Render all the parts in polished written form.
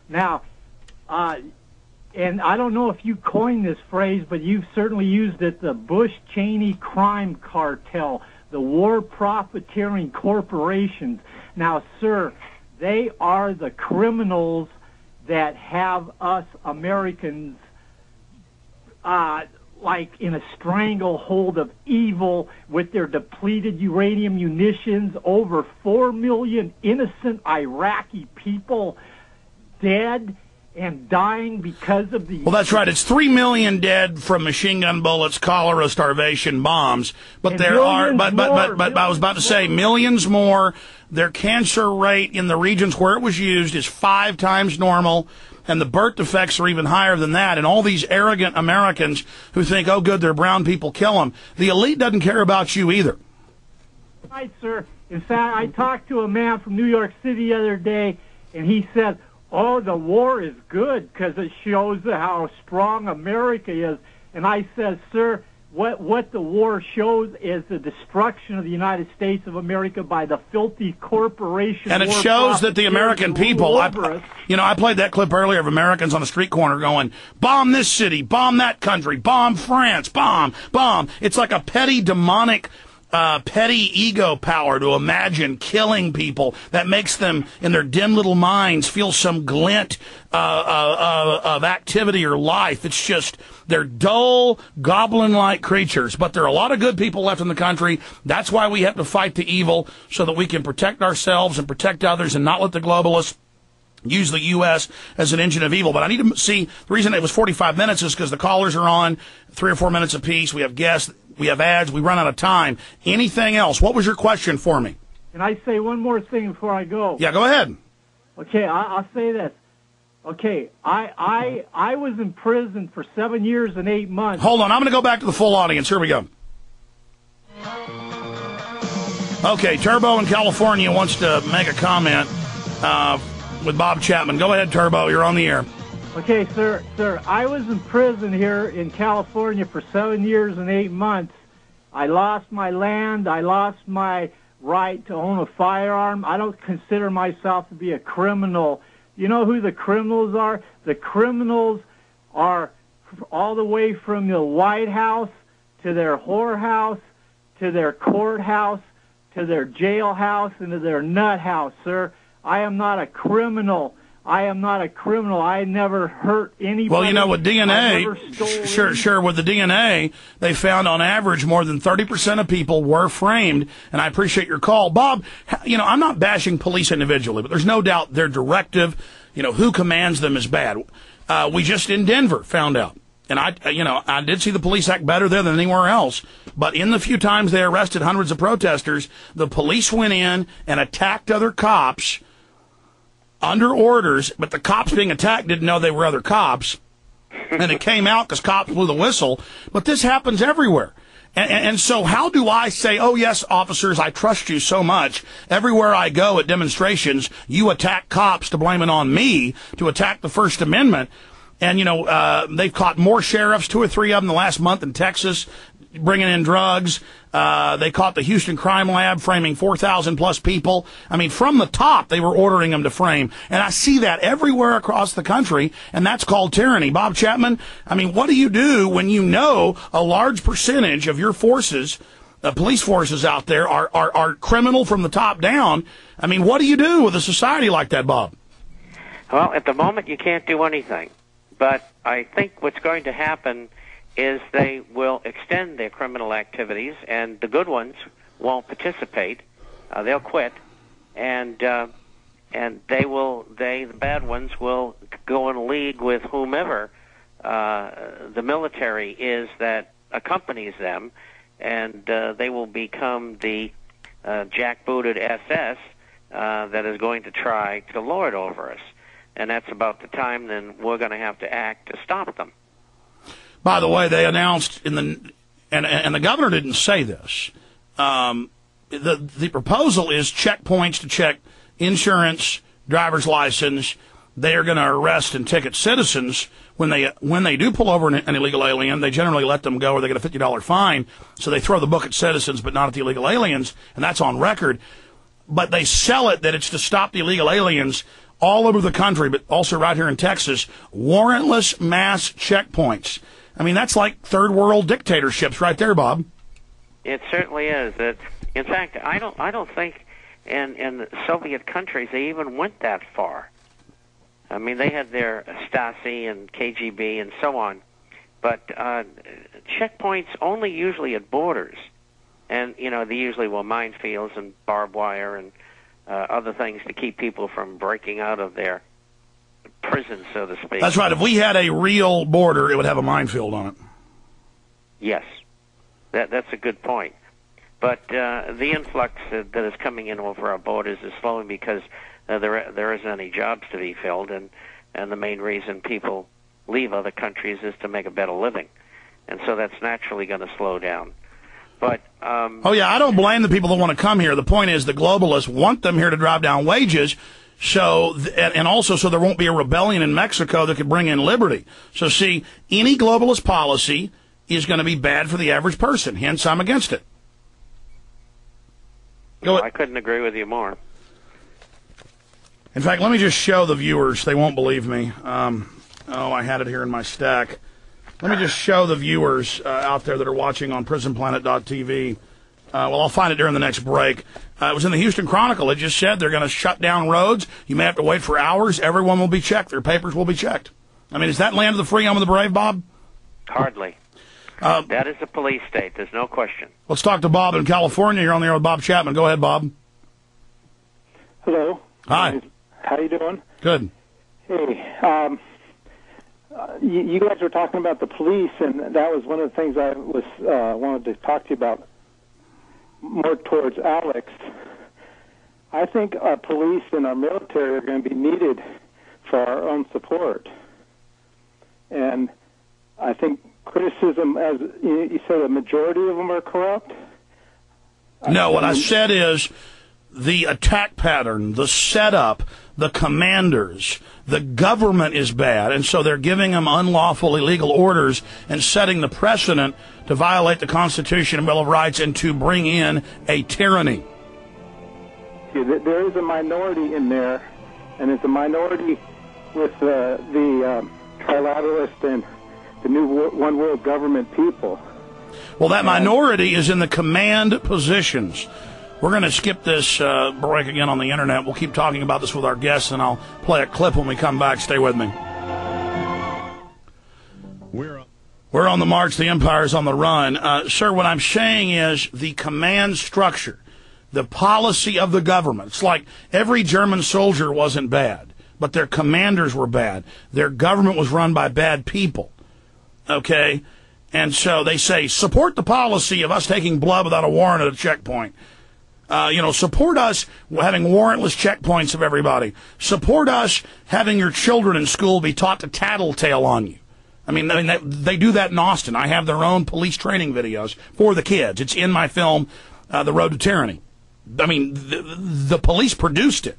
Now, and I don't know if you coined this phrase, but you've certainly used it, the Bush-Cheney crime cartel, the war profiteering corporations. Now, sir, they are the criminals that have us Americans like in a stranglehold of evil with their depleted uranium munitions, over 4 million innocent Iraqi people dead and dying because of the... Well, that's right. It's 3 million dead from machine gun bullets, cholera, starvation, bombs. But there are, but I was about to say, millions more. Their cancer rate in the regions where it was used is 5 times normal, and the birth defects are even higher than that. And all these arrogant Americans who think, oh, good, they're brown people, kill them. The elite doesn't care about you either. Right, sir. In fact, I talked to a man from New York City the other day, and he said, oh, the war is good because it shows how strong America is. And I said, sir, what the war shows is the destruction of the United States of America by the filthy corporations. And it shows that the American people, I played that clip earlier of Americans on a street corner going, bomb this city, bomb that country, bomb France, bomb. It's like a petty demonic petty ego power to imagine killing people that makes them, in their dim little minds, feel some glint of activity or life. It's just, they're dull, goblin-like creatures. But there are a lot of good people left in the country. That's why we have to fight the evil, so that we can protect ourselves and protect others and not let the globalists use the U.S. as an engine of evil. But I need to see, the reason it was 45 minutes is because the callers are on 3 or 4 minutes apiece. We have guests. We have ads. We run out of time. Anything else? What was your question for me? Can I say one more thing before I go? Yeah, go ahead. Okay, I'll say this. Okay, I was in prison for 7 years and 8 months. Hold on. I'm going to go back to the full audience. Here we go. Okay, Turbo in California wants to make a comment with Bob Chapman. Go ahead, Turbo. You're on the air. Okay, sir, I was in prison here in California for 7 years and 8 months. I lost my land. I lost my right to own a firearm. I don't consider myself to be a criminal. You know who the criminals are? The criminals are all the way from the White House to their whorehouse, to their courthouse, to their jailhouse, and to their nut house, sir. I am not a criminal. I am not a criminal. I never hurt anybody. Well, you know, with DNA, sure, with the DNA, they found on average more than 30% of people were framed, and I appreciate your call. Bob, you know, I'm not bashing police individually, but there's no doubt their directive, you know, who commands them is bad. We just in Denver found out. And I did see the police act better there than anywhere else. But in the few times they arrested hundreds of protesters, the police went in and attacked other cops under orders, but the cops being attacked didn't know they were other cops, and it came out because cops blew the whistle. But this happens everywhere. And so how do I say, oh, yes, officers, I trust you so much. Everywhere I go at demonstrations, you attack cops to blame it on me, to attack the First Amendment. And, you know, they've caught more sheriffs, 2 or 3 of them the last month in Texas, bringing in drugs. They caught the Houston Crime Lab framing 4,000 plus people. I mean, from the top, they were ordering them to frame. And I see that everywhere across the country, and that's called tyranny. Bob Chapman, I mean, what do you do when you know a large percentage of your forces, police forces out there, are criminal from the top down? I mean, what do you do with a society like that, Bob? Well, at the moment, you can't do anything. But I think what's going to happen is they will extend their criminal activities, and the good ones won't participate. They'll quit, and the bad ones will go in league with whomever the military is that accompanies them, and they will become the jackbooted SS that is going to try to lord over us. And that's about the time then we're going to have to act to stop them. By the way, they announced and the governor didn't say this. The proposal is checkpoints to check insurance, driver's license. They are going to arrest and ticket citizens when they do pull over an illegal alien. They generally let them go, or they get a $50 fine. So they throw the book at citizens, but not at the illegal aliens, and that's on record. But they sell it that it's to stop the illegal aliens all over the country, but also right here in Texas, warrantless mass checkpoints. I mean, that's like third world dictatorships right there, Bob. It certainly is. In fact, I don't think in Soviet countries they even went that far. I mean, they had their Stasi and KGB and so on, but checkpoints only usually at borders, and they usually were minefields and barbed wire and other things to keep people from breaking out of their prison, so to speak. That's right. If we had a real border, it would have a minefield on it. Yes, that's a good point. But the influx that is coming in over our borders is slowing because there isn't any jobs to be filled, and the main reason people leave other countries is to make a better living, and so that's naturally going to slow down. But oh yeah, I don't blame the people that want to come here. The point is the globalists want them here to drive down wages, and also so there won't be a rebellion in Mexico that could bring in liberty. So see, any globalist policy is going to be bad for the average person. Hence, I'm against it. I couldn't agree with you more. In fact, let me just show the viewers. They won't believe me. I had it here in my stack. Let me just show the viewers out there that are watching on prisonplanet.tv. I'll find it during the next break. It was in the Houston Chronicle. It just said they're going to shut down roads. You may have to wait for hours. Everyone will be checked. Their papers will be checked. I mean, is that land of the free, home of the brave, Bob? Hardly. That is a police state. There's no question. Let's talk to Bob in California. You're on the air with Bob Chapman. Go ahead, Bob. Hello. Hi. How you doing? Good. Hey. You guys were talking about the police, and that was one of the things I was wanted to talk to you about more towards Alex. I think our police and our military are going to be needed for our own support. And I think criticism, as you said, a majority of them are corrupt. No, what I said is the attack pattern, the setup, the commanders, the government is bad, and so they're giving them unlawful, illegal orders and setting the precedent to violate the Constitution and Bill of Rights and to bring in a tyranny. There is a minority in there, and it's a minority with the trilateralist and the new one world government people. Well, that minority is in the command positions. We're going to skip this break again on the internet. We'll keep talking about this with our guests, and I'll play a clip when we come back. Stay with me. We're on the march. The empire's on the run. Sir, what I'm saying is the command structure, the policy of the government. It's like every German soldier wasn't bad, but their commanders were bad. Their government was run by bad people. Okay? And so they say, support the policy of us taking blood without a warrant at a checkpoint. Support us having warrantless checkpoints of everybody. Support us having your children in school be taught to tattletale on you. I mean, they do that in Austin. I have their own police training videos for the kids. It's in my film, The Road to Tyranny. I mean, the police produced it.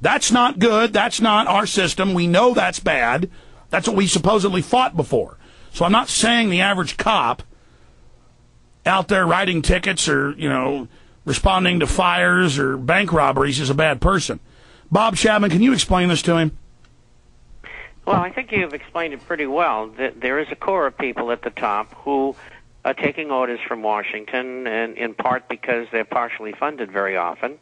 That's not good. That's not our system. We know that's bad. That's what we supposedly fought before. So I'm not saying the average cop out there writing tickets or, responding to fires or bank robberies is a bad person. Bob Chapman, can you explain this to him? Well, I think you've explained it pretty well. There is a core of people at the top who are taking orders from Washington, and in part because they're partially funded very often.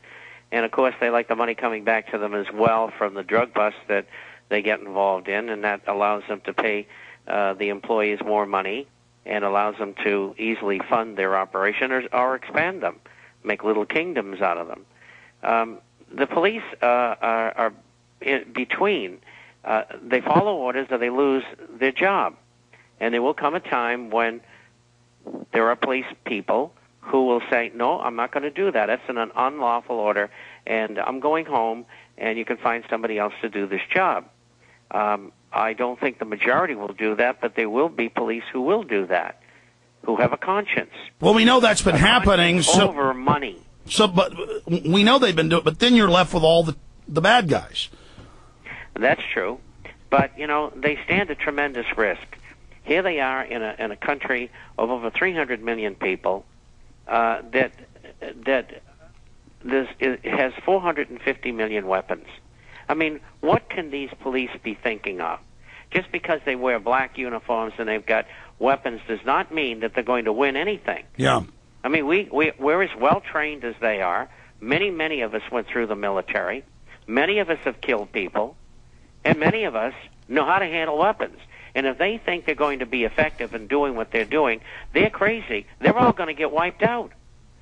And, of course, they like the money coming back to them as well from the drug bust that they get involved in, and that allows them to pay the employees more money and allows them to easily fund their operation or expand them, make little kingdoms out of them. The police are in between. They follow orders or they lose their job. And there will come a time when there are police people who will say, no, I'm not going to do that. That's an unlawful order, and I'm going home, and you can find somebody else to do this job. I don't think the majority will do that, but there will be police who will do that, who have a conscience. Well, we know that's been happening. Over money. But we know they've been doing it, but then you're left with all the bad guys. That's true. But, they stand a tremendous risk. Here they are in a country of over 300 million people that has 450 million weapons. I mean, what can these police be thinking of? Just because they wear black uniforms and they've got weapons does not mean that they're going to win anything. Yeah. I mean, we're as well trained as they are. Many of us went through the military. Many of us have killed people. And many of us know how to handle weapons. And if they think they're going to be effective in doing what they're doing, they're crazy. They're all going to get wiped out.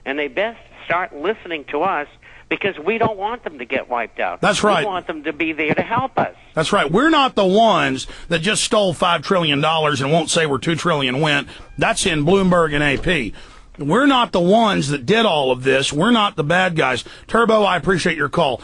And they best start listening to us, because we don't want them to get wiped out. That's right. We want them to be there to help us. That's right. We're not the ones that just stole $5 trillion and won't say where $2 trillion went. That's in Bloomberg and AP. We're not the ones that did all of this. We're not the bad guys. Turbo, I appreciate your call.